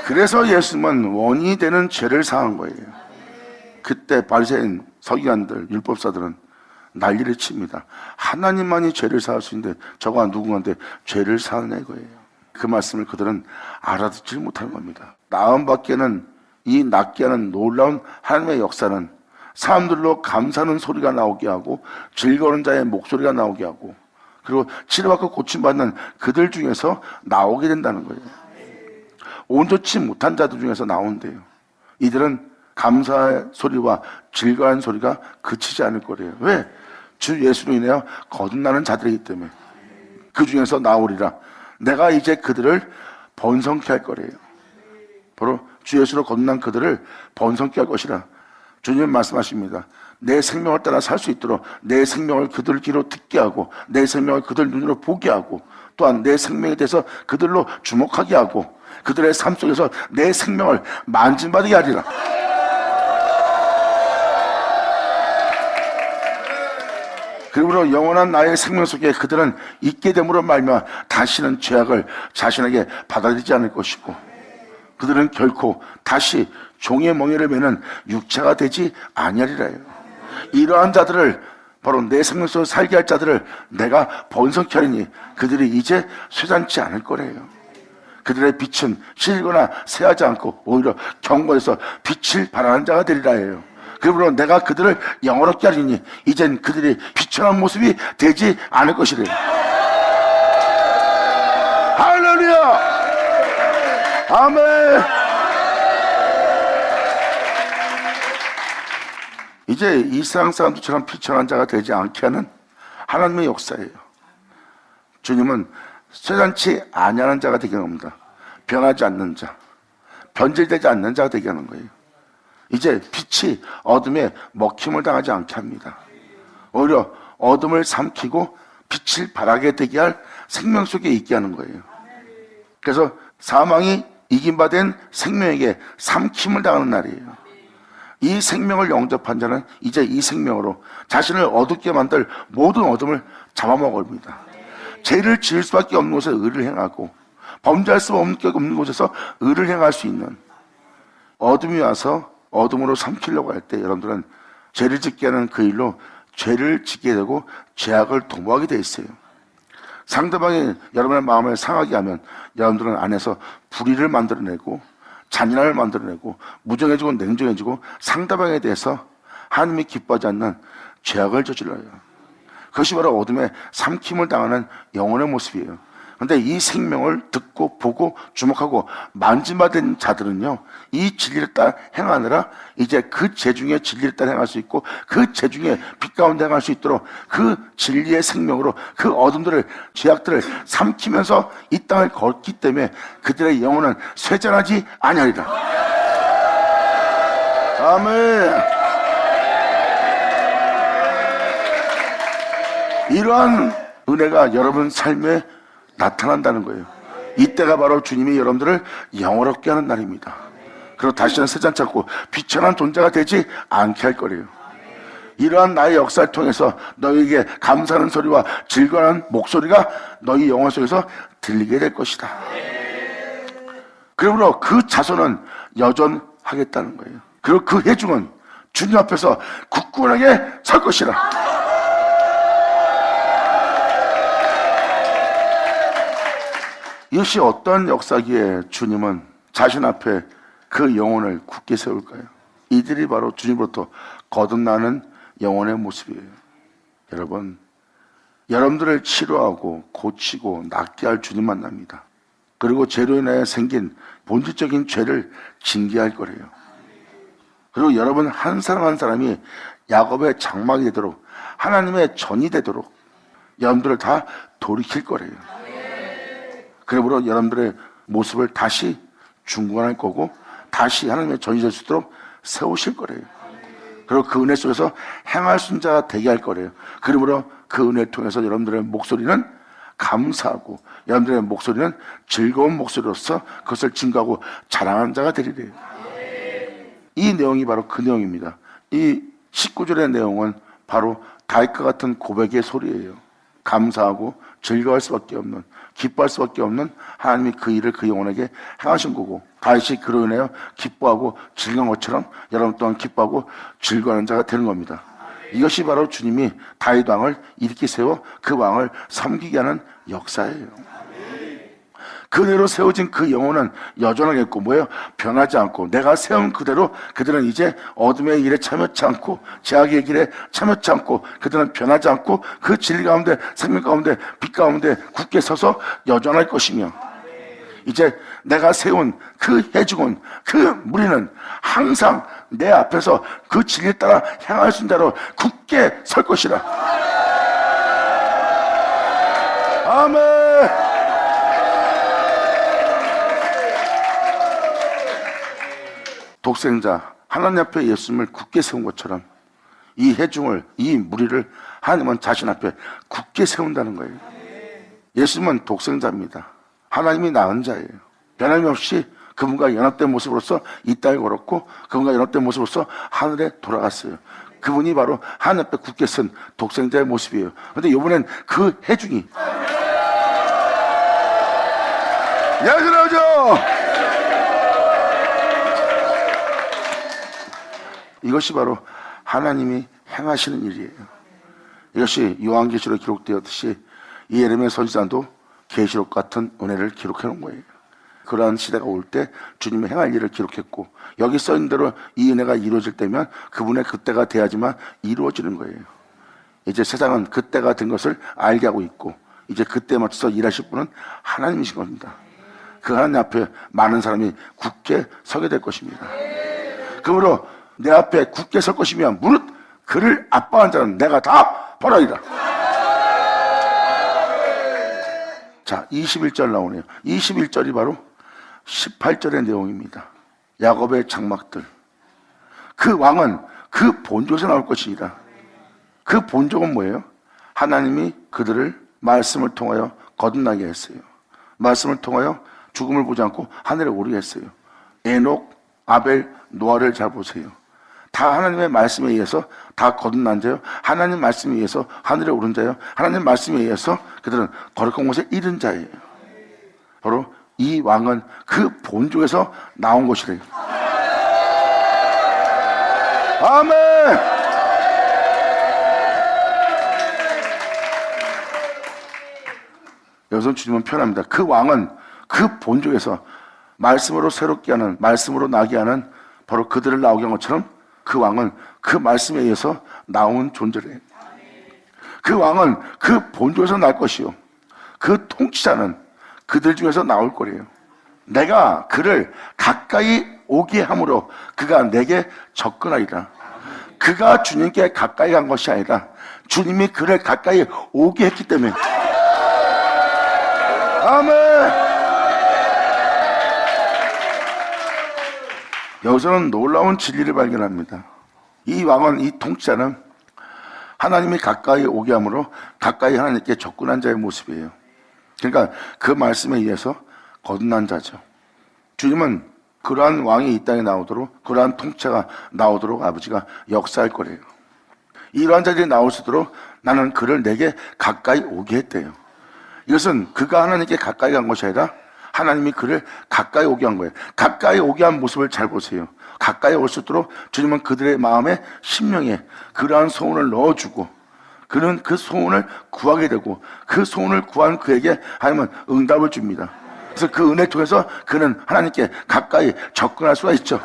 그래서 예수님은 원인이 되는 죄를 사한 거예요. 그때 바리새인, 서기관들, 율법사들은 난리를 칩니다. 하나님만이 죄를 사할 수 있는데 저가 누군가한테 죄를 사는 거예요. 그 말씀을 그들은 알아듣지 못하는 겁니다. 나음받기에는, 이 낫게 하는 놀라운 하나님의 역사는 사람들로 감사하는 소리가 나오게 하고, 즐거운 자의 목소리가 나오게 하고, 그리고 치료받고 고침받는 그들 중에서 나오게 된다는 거예요. 온전치 못한 자들 중에서 나온대요. 이들은 감사의 소리와 즐거운 소리가 그치지 않을 거래요. 왜? 주 예수로 인하여 거듭나는 자들이기 때문에. 그 중에서 나오리라. 내가 이제 그들을 번성케 할 거래요. 바로 주 예수로 거듭난 그들을 번성케 할 것이라. 주님은 말씀하십니다. 내 생명을 따라 살 수 있도록 내 생명을 그들 귀로 듣게 하고 내 생명을 그들 눈으로 보게 하고 또한 내 생명에 대해서 그들로 주목하게 하고 그들의 삶 속에서 내 생명을 만진받게 하리라. 그러므로 영원한 나의 생명 속에 그들은 있게 됨으로 말미암아 다시는 죄악을 자신에게 받아들이지 않을 것이고 그들은 결코 다시 종의 멍에를 매는 육체가 되지 아니하리라요. 이러한 자들을 바로 내 생명 속에 살게 할 자들을 내가 번성케 하리니 그들이 이제 쇠잔치 않을 거래요. 그들의 빛은 실거나 새하지 않고 오히려 경건해서 빛을 발하는 자가 되리라 해요. 그러므로 내가 그들을 영원롭게 하리니 이젠 그들이 비천한 모습이 되지 않을 것이래요. 할렐루야! 아멘! 이제 이 세상 사람들처럼 비천한 자가 되지 않게 하는 하나님의 역사예요. 주님은 쇠잔치 아니하는 자가 되게 하는 겁니다. 변하지 않는 자, 변질되지 않는 자가 되게 하는 거예요. 이제 빛이 어둠에 먹힘을 당하지 않게 합니다. 오히려 어둠을 삼키고 빛을 발하게 되게 할 생명 속에 있게 하는 거예요. 그래서 사망이 이긴 바 된 생명에게 삼킴을 당하는 날이에요. 이 생명을 영접한 자는 이제 이 생명으로 자신을 어둡게 만들 모든 어둠을 잡아먹습니다. 죄를 지을 수밖에 없는 곳에 의를 행하고 범죄할 수 없는 곳에서 의를 행할 수 있는 어둠이 와서 어둠으로 삼키려고 할 때 여러분들은 죄를 짓게 하는 그 일로 죄를 짓게 되고 죄악을 도모하게 돼 있어요. 상대방이 여러분의 마음을 상하게 하면 여러분들은 안에서 불의를 만들어내고 잔인함을 만들어내고 무정해지고 냉정해지고 상대방에 대해서 하나님이 기뻐하지 않는 죄악을 저질러요. 그것이 바로 어둠에 삼킴을 당하는 영혼의 모습이에요. 그런데 이 생명을 듣고 보고 주목하고 만짐받은 자들은요, 이 진리를 따라 행하느라 이제 그 죄 중에 진리를 따라 행할 수 있고 그 죄 중에 빛 가운데 행할 수 있도록 그 진리의 생명으로 그 어둠들을, 죄악들을 삼키면서 이 땅을 걷기 때문에 그들의 영혼은 쇠잔하지 아니하리라. 아멘. 이러한 은혜가 여러분 삶에 나타난다는 거예요. 이때가 바로 주님이 여러분들을 영원롭게 하는 날입니다. 그리고 다시는 쇠잔치 않고 비천한 존재가 되지 않게 할 거래요. 이러한 나의 역사를 통해서 너희에게 감사하는 소리와 즐거워하는 목소리가 너희 영혼 속에서 들리게 될 것이다. 그러므로 그 자손은 여전하겠다는 거예요. 그리고 그 회중은 주님 앞에서 굳건하게 설 것이라. 이것이 어떤 역사기에 주님은 자신 앞에 그 영혼을 굳게 세울까요? 이들이 바로 주님으로부터 거듭나는 영혼의 모습이에요. 여러분, 여러분들을 치료하고 고치고 낫게 할 주님 만납니다. 그리고 죄로 인하여 생긴 본질적인 죄를 징계할 거래요. 그리고 여러분 한 사람 한 사람이 야곱의 장막이 되도록, 하나님의 전이 되도록 여러분들을 다 돌이킬 거래요. 그러므로 여러분들의 모습을 다시 중건할 거고 다시 하나님의 전이 될 수 있도록 세우실 거래요. 그리고 그 은혜 속에서 행할 수 있는 자가 되게 할 거래요. 그러므로 그 은혜를 통해서 여러분들의 목소리는 감사하고 여러분들의 목소리는 즐거운 목소리로서 그것을 증거하고 자랑하는 자가 되리래요. 이 내용이 바로 그 내용입니다. 이 19절의 내용은 바로 다윗과 같은 고백의 소리예요. 감사하고 즐거워할 수밖에 없는, 기뻐할 수밖에 없는 하나님이 그 일을 그 영혼에게 행하신 거고, 다윗이 그로 인하여 기뻐하고 즐거운 것처럼 여러분 또한 기뻐하고 즐거워하는 자가 되는 겁니다. 이것이 바로 주님이 다윗 왕을 일으키 세워 그 왕을 섬기게 하는 역사예요. 그대로 세워진 그 영혼은 여전하겠고 뭐예요? 변하지 않고 내가 세운 그대로 그들은 이제 어둠의 일에 참여치 않고 죄악의 길에 참여치 않고 그들은 변하지 않고 그 진리 가운데 생명 가운데 빛 가운데 굳게 서서 여전할 것이며 이제 내가 세운 그 해중은 그 무리는 항상 내 앞에서 그 진리에 따라 향할 수 있는 대로 굳게 설 것이라. 아멘. 독생자 하나님 앞에 예수님을 굳게 세운 것처럼 이 회중을, 이 무리를 하나님은 자신 앞에 굳게 세운다는 거예요. 예수님은 독생자입니다. 하나님이 낳은 자예요. 변함없이 그분과 연합된 모습으로서 이 땅에 걸었고 그분과 연합된 모습으로서 하늘에 돌아갔어요. 그분이 바로 하늘 앞에 굳게 선 독생자의 모습이에요. 그런데 이번엔 그 회중이 야그러죠. 이것이 바로 하나님이 행하시는 일이에요. 이것이 요한계시록에 기록되었듯이 이 예레미야 선지자도 계시록 같은 은혜를 기록해 놓은 거예요. 그러한 시대가 올 때 주님의 행할 일을 기록했고 여기 써있는 대로 이 은혜가 이루어질 때면 그분의 그때가 돼야지만 이루어지는 거예요. 이제 세상은 그때가 된 것을 알게 하고 있고 이제 그때에 맞춰서 일하실 분은 하나님이신 겁니다. 그 하나님 앞에 많은 사람이 굳게 서게 될 것입니다. 그러므로 내 앞에 굳게 설 것이면 무릇 그를 압박한 자는 내가 다 벌하리라. 자, 21절 나오네요. 21절이 바로 18절의 내용입니다. 야곱의 장막들. 그 왕은 그 본족에서 나올 것이니라. 그 본족은 뭐예요? 하나님이 그들을 말씀을 통하여 거듭나게 했어요. 말씀을 통하여 죽음을 보지 않고 하늘에 오르게 했어요. 에녹, 아벨, 노아를 잘 보세요. 다 하나님의 말씀에 의해서 다 거듭난 자요. 하나님 말씀에 의해서 하늘에 오른 자요. 하나님 말씀에 의해서 그들은 거룩한 곳에 이른 자예요. 바로 이 왕은 그 본족에서 나온 것이래요. 아멘. 여기서 주님은 표현합니다. 그 왕은 그 본족에서 말씀으로 새롭게 하는, 말씀으로 나게 하는 바로 그들을 나오게 한 것처럼 그 왕은 그 말씀에 의해서 나온 존재래요. 그 왕은 그 본족에서 날 것이요. 그 통치자는 그들 중에서 나올 거래요. 내가 그를 가까이 오게 함으로 그가 내게 접근하리라. 그가 주님께 가까이 간 것이 아니라 주님이 그를 가까이 오게 했기 때문에. 아멘. 여기서는 놀라운 진리를 발견합니다. 이 왕은, 이 통치자는 하나님이 가까이 오게 함으로 가까이 하나님께 접근한 자의 모습이에요. 그러니까 그 말씀에 의해서 거듭난 자죠. 주님은 그러한 왕이 이 땅에 나오도록, 그러한 통치자가 나오도록 아버지가 역사할 거래요. 이러한 자들이 나올 수 있도록 나는 그를 내게 가까이 오게 했대요. 이것은 그가 하나님께 가까이 간 것이 아니라 하나님이 그를 가까이 오게 한 거예요. 가까이 오게 한 모습을 잘 보세요. 가까이 올 수 있도록 주님은 그들의 마음에, 심령에 그러한 소원을 넣어주고 그는 그 소원을 구하게 되고 그 소원을 구한 그에게 하나님은 응답을 줍니다. 그래서 그 은혜 통해서 그는 하나님께 가까이 접근할 수가 있죠.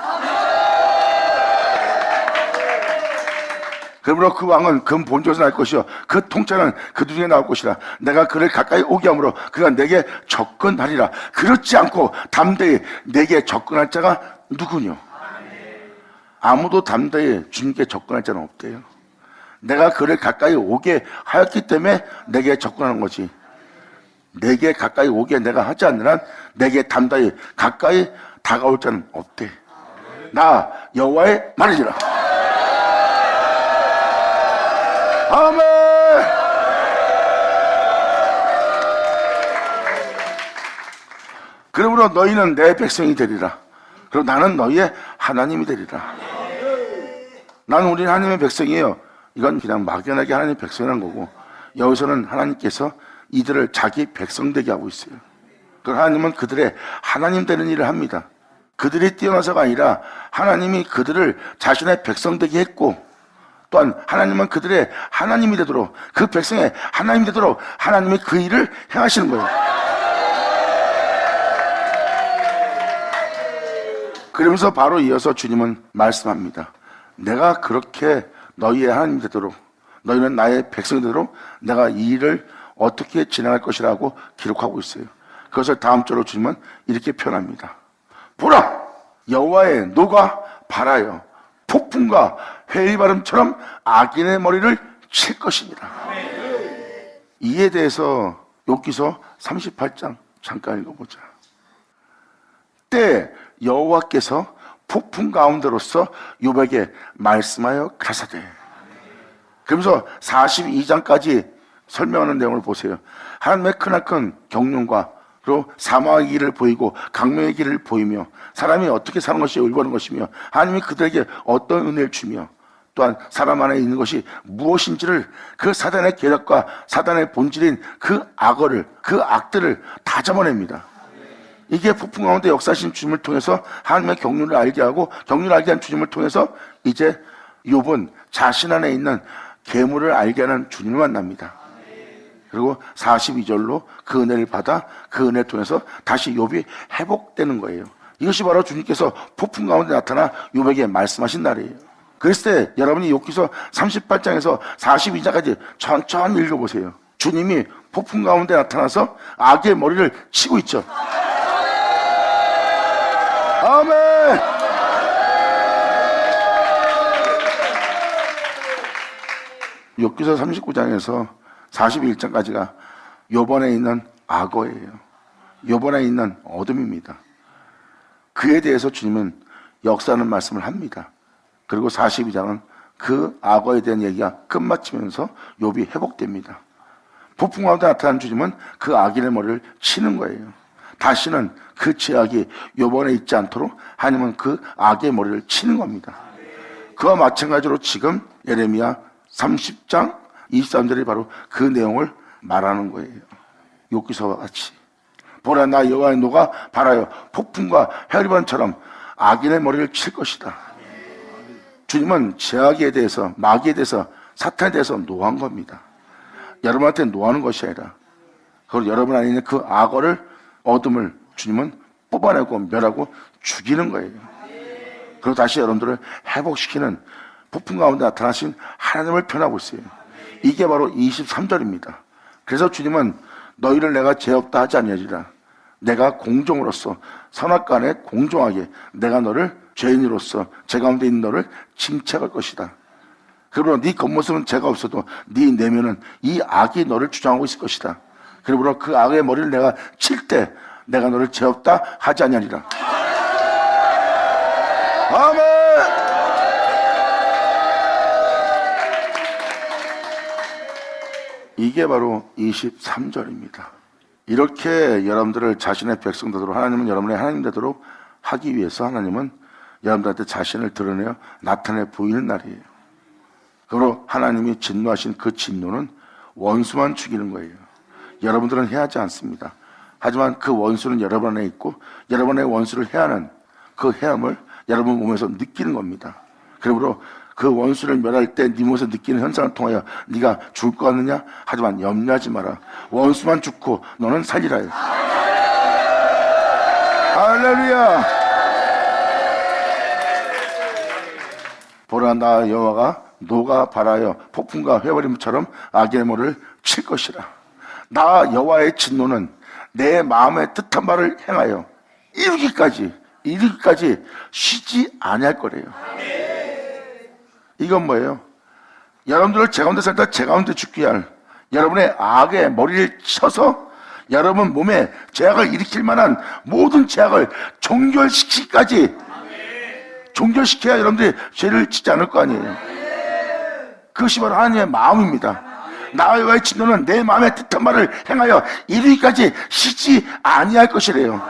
그러므로 그 왕은 그 본조에서 날 것이요 그 통치자는 그 중에 나올 것이라. 내가 그를 가까이 오게 함으로 그가 내게 접근하리라. 그렇지 않고 담대히 내게 접근할 자가 누구뇨? 아무도 담대히 주님께 접근할 자는 없대요. 내가 그를 가까이 오게 하였기 때문에 내게 접근하는 거지. 내게 가까이 오게 내가 하지 않는 한 내게 담대히 가까이 다가올 자는 없대. 나 여호와의 말이니라. 아멘. 그러므로 너희는 내 백성이 되리라. 그리고 나는 너희의 하나님이 되리라. 나는 우리 하나님의 백성이에요. 이건 그냥 막연하게 하나님의 백성이라는 거고, 여기서는 하나님께서 이들을 자기 백성 되게 하고 있어요. 그 하나님은 그들의 하나님 되는 일을 합니다. 그들이 뛰어나서가 아니라 하나님이 그들을 자신의 백성 되게 했고, 또한 하나님은 그들의 하나님이 되도록, 그 백성의 하나님이 되도록 하나님이 그 일을 행하시는 거예요. 그러면서 바로 이어서 주님은 말씀합니다. 내가 그렇게 너희의 하나님이 되도록, 너희는 나의 백성이 되도록 내가 이 일을 어떻게 진행할 것이라고 기록하고 있어요. 그것을 다음 절로 주님은 이렇게 표현합니다. 보라! 여호와의 노가 발하여 폭풍과 회의바람처럼 악인의 머리를 칠 것입니다. 이에 대해서 욥기서 38장 잠깐 읽어보자. 때 여호와께서 폭풍 가운데로서 욥에게 말씀하여 가라사대. 그러면서 42장까지 설명하는 내용을 보세요. 하나님의 크나큰 경륜과 그리고 사망의 길을 보이고 강명의 길을 보이며 사람이 어떻게 사는 것이 올바른 것이며 하나님이 그들에게 어떤 은혜를 주며 또한 사람 안에 있는 것이 무엇인지를 그 사단의 계략과 사단의 본질인 그 악어를, 그 악들을 다 잡아냅니다. 이게 폭풍 가운데 역사하신 주님을 통해서 하나님의 경륜을 알게 하고 경륜을 알게 한 주님을 통해서 이제 욥은 자신 안에 있는 계물을 알게 하는 주님을 만납니다. 그리고 42절로 그 은혜를 받아 그 은혜를 통해서 다시 욥이 회복되는 거예요. 이것이 바로 주님께서 폭풍 가운데 나타나 욥에게 말씀하신 날이에요. 그랬을 때 여러분이 욥기서 38장에서 42장까지 천천히 읽어보세요. 주님이 폭풍 가운데 나타나서 악의 머리를 치고 있죠. 아멘. 욥기서 39장에서 41장까지가 욥안에 있는 악어예요. 욥안에 있는 어둠입니다. 그에 대해서 주님은 역사하는 말씀을 합니다. 그리고 42장은 그 악어에 대한 얘기가 끝마치면서 욥이 회복됩니다. 폭풍 가운데 나타난 주님은 그 악인의 머리를 치는 거예요. 다시는 그 죄악이 욥 안에 있지 않도록 하나님은 그 악의 머리를 치는 겁니다. 그와 마찬가지로 지금 예레미야 30장 23절이 바로 그 내용을 말하는 거예요. 욥기서와 같이 보라, 나 여호와의 노가 발하여 폭풍과 해리반처럼 악인의 머리를 칠 것이다. 주님은 죄악에 대해서, 마귀에 대해서, 사탄에 대해서 노한 겁니다. 여러분한테 노하는 것이 아니라 그리고 여러분 안에 있는 그 악어를, 어둠을 주님은 뽑아내고 멸하고 죽이는 거예요. 그리고 다시 여러분들을 회복시키는 폭풍 가운데 나타나신 하나님을 표현하고 있어요. 이게 바로 23절입니다. 그래서 주님은 너희를 내가 죄 없다 하지 아니하리라. 내가 공종으로서 선악간에 공정하게 내가 너를 죄인으로서 죄 가운데 있는 너를 징책할 것이다. 그러므로 네 겉모습은 죄가 없어도 네 내면은 이 악이 너를 주장하고 있을 것이다. 그러므로 그 악의 머리를 내가 칠 때 내가 너를 죄 없다 하지 아니하리라. 아멘. 이게 바로 23절입니다. 이렇게 여러분들을 자신의 백성 되도록, 하나님은 여러분의 하나님 되도록 하기 위해서 하나님은 여러분들한테 자신을 드러내어 나타내 보이는 날이에요. 그리고 하나님이 진노하신 그 진노는 원수만 죽이는 거예요. 여러분들은 해하지 않습니다. 하지만 그 원수는 여러분 안에 있고 여러분의 원수를 해하는 그 해함을 여러분 몸에서 느끼는 겁니다. 그러므로 그 원수를 멸할 때 네 몸에서 느끼는 현상을 통하여 네가 죽을 것 같느냐? 하지만 염려하지 마라. 원수만 죽고 너는 살리라. 할렐루야. 보라, 나 여호와가 노가 발하여 폭풍과 회버림처럼 악의 머리를 칠 것이라. 나 여호와의 진노는 내 마음의 뜻한 바를 행하여 이르기까지 쉬지 아니할 거래요. 이건 뭐예요? 여러분들을 제 가운데 살다 제 가운데 죽게 할 여러분의 악의 머리를 쳐서 여러분 몸에 죄악을 일으킬 만한 모든 죄악을 종결시키기까지, 종결시켜야 여러분들이 죄를 짓지 않을 거 아니에요. 그것이 바로 하나님의 마음입니다. 나 여호와의 진노는 내 마음의 뜻한 말을 행하여 이르기까지 쉬지 아니할 것이래요.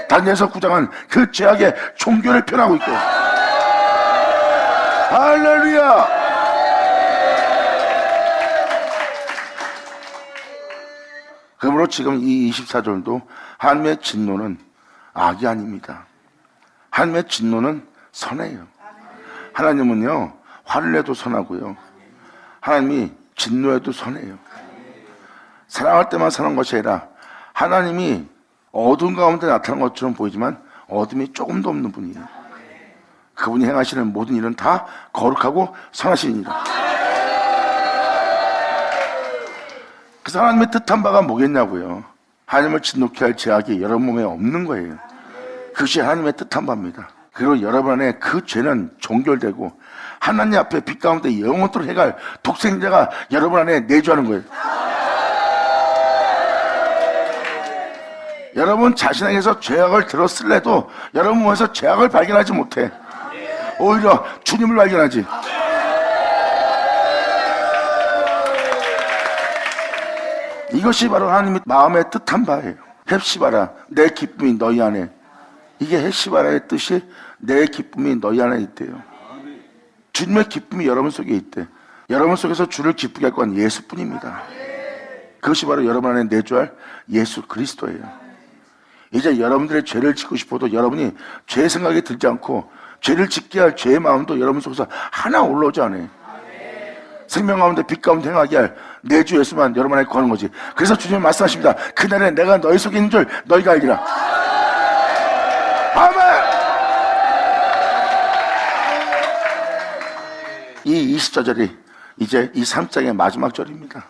다니엘서 9장은 그 죄악의 종결을 표현하고 있고, 할렐루야. 그러므로 지금 이 24절도 하나님의 진노는 악이 아닙니다. 하나님의 진노는 선해요. 하나님은요, 화를 내도 선하고요, 하나님이 진노해도 선해요. 사랑할 때만 사는 것이 아니라 하나님이 어두운 가운데 나타난 것처럼 보이지만 어둠이 조금도 없는 분이에요. 그분이 행하시는 모든 일은 다 거룩하고 선하신 일이다. 그래서 하나님의 뜻한 바가 뭐겠냐고요. 하나님을 진노케 할 죄악이 여러분 몸에 없는 거예요. 그것이 하나님의 뜻한 바입니다. 그리고 여러분 안에 그 죄는 종결되고 하나님 앞에 빛 가운데 영원토록 해갈 독생자가 여러분 안에 내주하는 거예요. 여러분 자신에게서 죄악을 들었을래도 여러분 몸에서 죄악을 발견하지 못해. 오히려 주님을 발견하지. 이것이 바로 하나님의 마음의 뜻한 바예요. 헵시바라, 내 기쁨이 너희 안에. 이게 헵시바라의 뜻이 내 기쁨이 너희 안에 있대요. 주님의 기쁨이 여러분 속에 있대. 여러분 속에서 주를 기쁘게 할 건 예수뿐입니다. 그것이 바로 여러분 안에 내주할 예수 그리스도예요. 이제 여러분들의 죄를 짓고 싶어도 여러분이 죄 생각이 들지 않고 죄를 짓게 할 죄의 마음도 여러분 속에서 하나 올라오지 않아요. 생명 가운데 빛 가운데 행하게 할 내 주 예수만 여러분 안에 거하는 거지. 그래서 주님은 말씀하십니다. 그날에 내가 너희 속에 있는 줄 너희가 알리라. 아멘. 이 24절이 이제 이 3장의 마지막 절입니다.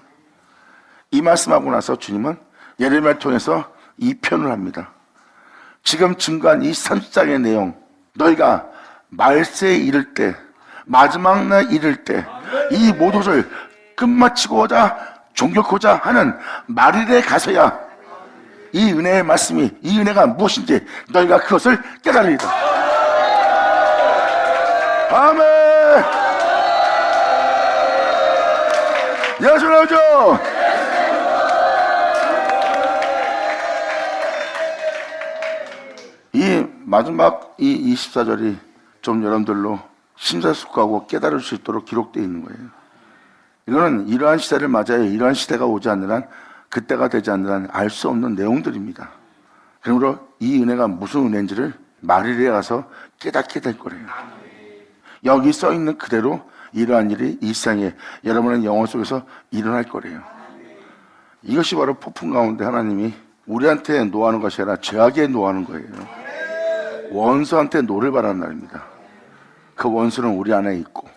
이 말씀하고 나서 주님은 예레미야를 통해서 이 표현을 합니다. 지금 증거한 이 30장의 내용, 너희가 말세에 이를 때, 마지막 날 이를 때 이 모든 끝마치고자 종결코자 하는 말일에 가서야 이 은혜의 말씀이, 이 은혜가 무엇인지 너희가 그것을 깨달으리라. 아멘. 예수 나오죠. 이 마지막 이 24절이 좀 여러분들로 심사숙고하고 깨달을 수 있도록 기록되어 있는 거예요. 이거는 이러한 시대를 맞아야 이러한 시대가 오지 않는 한, 그때가 되지 않는 한 알 수 없는 내용들입니다. 그러므로 이 은혜가 무슨 은혜인지를 말일에 가서 깨닫게 될 거예요. 여기 써 있는 그대로 이러한 일이 일상에 여러분의 영혼 속에서 일어날 거래요. 이것이 바로 폭풍 가운데 하나님이 우리한테 노하는 것이 아니라 죄악에 노하는 거예요. 원수한테 노를 바라는 날입니다. 그 원수는 우리 안에 있고,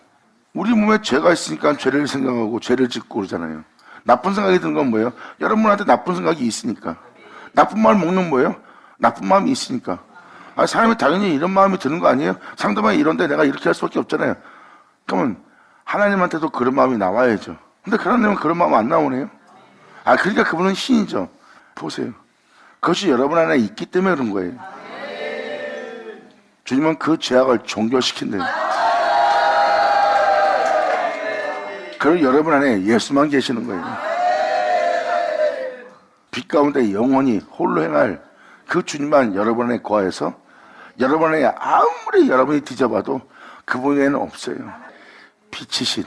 우리 몸에 죄가 있으니까 죄를 생각하고 죄를 짓고 그러잖아요. 나쁜 생각이 드는 건 뭐예요? 여러분한테 나쁜 생각이 있으니까. 나쁜 마음 먹는 뭐예요? 나쁜 마음이 있으니까. 사람이 당연히 이런 마음이 드는 거 아니에요? 상대방이 이런데 내가 이렇게 할 수밖에 없잖아요. 그러면 하나님한테도 그런 마음이 나와야죠. 근데 하나님은 그런 마음 안 나오네요. 그러니까 그분은 신이죠. 보세요. 그것이 여러분 안에 있기 때문에 그런 거예요. 주님은 그 죄악을 종결시킨대요. 그리고 여러분 안에 예수만 계시는 거예요. 빛 가운데 영원히 홀로 행할 그 주님만 여러분 안에 거하여서 여러분 안에 아무리 여러분이 뒤져봐도 그분에는 없어요. 빛이신.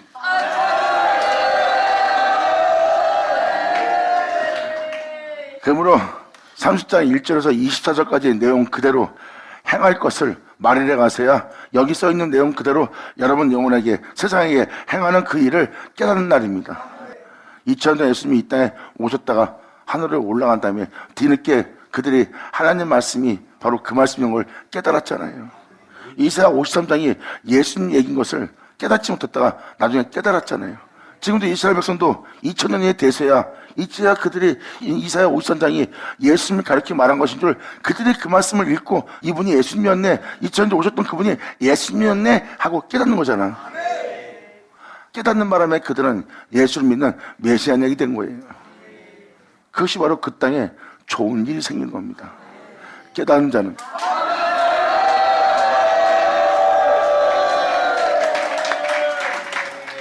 그러므로 30장 1절에서 24절까지의 내용 그대로 행할 것을 말일에 가서야 여기 써 있는 내용 그대로 여러분 영혼에게, 세상에게 행하는 그 일을 깨닫는 날입니다. 2000년 예수님이 이 땅에 오셨다가 하늘에 올라간 다음에 뒤늦게 그들이 하나님 말씀이 바로 그 말씀인 걸 깨달았잖아요. 이사야 53장이 예수님 얘기인 것을 깨닫지 못했다가 나중에 깨달았잖아요. 지금도 이스라엘 백성도 2000년이 돼서야 이제야 그들이 이사야 53장이 예수님을 가르쳐 말한 것인 줄, 그들이 그 말씀을 읽고 이분이 예수님이었네, 2000년 오셨던 그분이 예수님이었네 하고 깨닫는 거잖아. 깨닫는 바람에 그들은 예수를 믿는 메시아인이 된 거예요. 그것이 바로 그 땅에 좋은 일이 생긴 겁니다. 깨닫는 자는.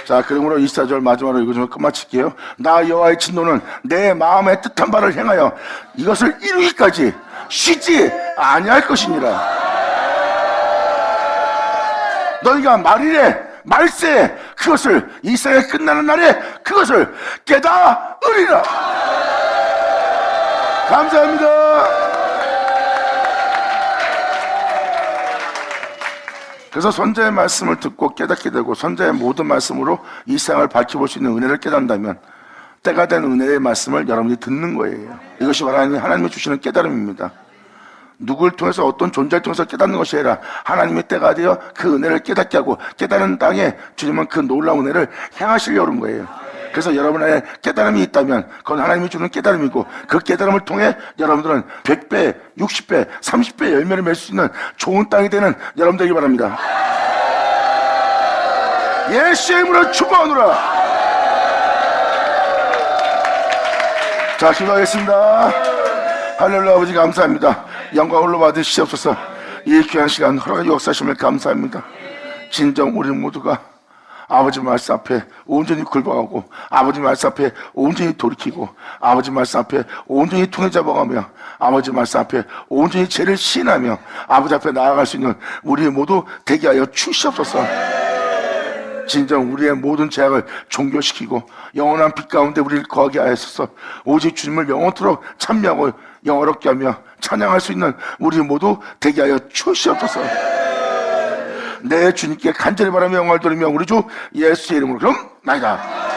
자, 그러므로 24절 마지막으로 읽어주면 끝마칠게요. 나 여호와의 진노는 내 마음의 뜻한 바를 행하여 이것을 이루기까지 쉬지 아니할 것이니라. 너희가 말일에, 말세에 그것을, 이 세상에 끝나는 날에 그것을 깨달으리라. 감사합니다. 그래서 선자의 말씀을 듣고 깨닫게 되고 선자의 모든 말씀으로 이 세상을 밝혀볼 수 있는 은혜를 깨닫는다면 때가 된 은혜의 말씀을 여러분이 듣는 거예요. 이것이 바로 하나님이 주시는 깨달음입니다. 누구를 통해서, 어떤 존재를 통해서 깨닫는 것이 아니라 하나님의 때가 되어 그 은혜를 깨닫게 하고 깨달은 땅에 주님은 그 놀라운 은혜를 행하시려고 하는 거예요. 그래서 여러분 안에 깨달음이 있다면 그건 하나님이 주는 깨달음이고, 그 깨달음을 통해 여러분들은 100배, 60배, 30배 열매를 맺을 수 있는 좋은 땅이 되는 여러분 되기 바랍니다. 예수의 이름으로 축복하노라. 자, 기도하겠습니다. 할렐루야. 아버지 감사합니다. 영광 홀로 받으시옵소서. 이 귀한 시간 허락해 역사심을 감사합니다. 진정 우리 모두가 아버지 말씀 앞에 온전히 굴복하고 아버지 말씀 앞에 온전히 돌이키고 아버지 말씀 앞에 온전히 통해 잡아가며 아버지 말씀 앞에 온전히 죄를 시인하며 아버지 앞에 나아갈 수 있는 우리 모두 되게 하여 주시옵소서. 진정 우리의 모든 죄악을 종교시키고 영원한 빛 가운데 우리를 거하게 하였소서. 오직 주님을 영원토록 찬미하고 영어롭게 하며 찬양할 수 있는 우리 모두 되게 하여 주시옵소서. 내 주님께 간절히 바라며 영광을 돌리며 우리 주 예수의 이름으로 그럼 나이다.